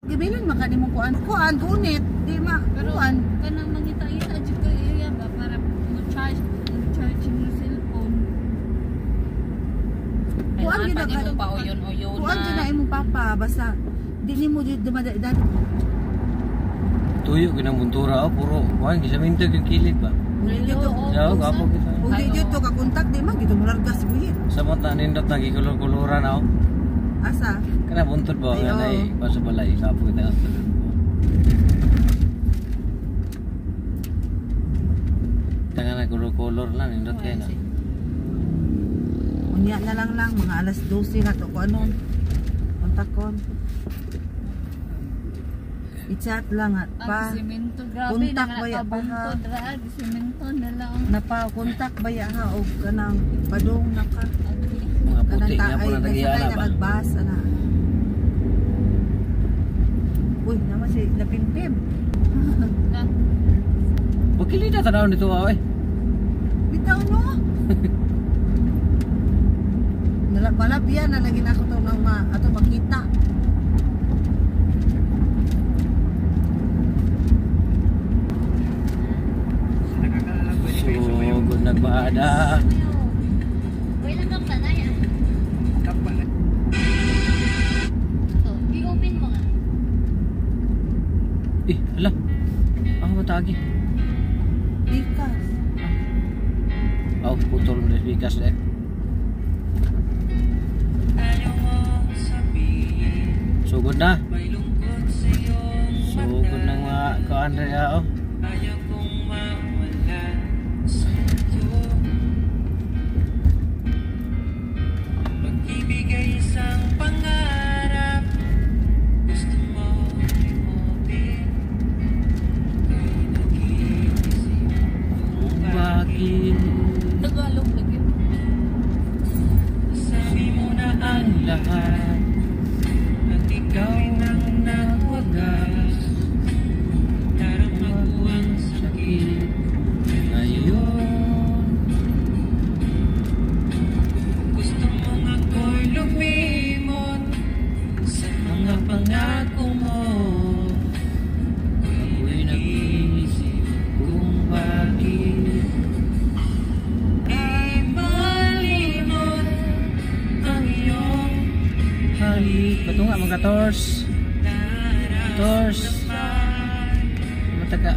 Gibilan makani mo kuan unit di ma pero kuan kanang mangita-ita jud ka area ba para mo-charge mo cellphone. kuan Kailangan gyud pa ka dito pa uyon-uyon kuan gyud na imong papa basta di nimo jud dumadaan. Tuyo ka ng buntura, puro kuhan, gisaminto yung kilid ba? Uli dito. Yaw, gapo kita. Uli dito ka kontak di man gito mulargas buhit. Samot na nindot na gikulor-kuluran ako. Asa? Kana buntod ba? Ay, Nga oo. na sa balay, gapo kita ang tulog ba? Tanga na kulor-kulor lang, nindot kayo na. Unya na lang mga alas 12 na to ko anon. Kontakon. I-chat lang at pa. Simento, grabe Kontak na ba ya pa ha? nakabuntod ra, simento na lang. Napa-kontak ba ya ha o kanang padong naka Mga puti kanang nga po na nagyana ba? nagbasa na. Uy, naman si Lapimpim. Na, Pagkilita ka daw nito ah, eh. Bitaw no? Malapyan na lagi na ako to ng ato makita. Sugod nagbaada. wala kang tanay ah. So, i-open mo nga. Hala. Ako matagi. Ikas. Ako putol mo na bigas eh. Sugod na. Sugod na mga ka-Andrea oh. Bakit Tagalog lagi. sabi mo na ang lahat at ikaw nang nawagas, darama ko ang sakit ngayon. Gusto mong ako'y lumimot sa mga pangako mo. Ako'y nag-iisip kung bakit ay malimot ang iyong halik. Bato nga mga tors. Tors. Mataga.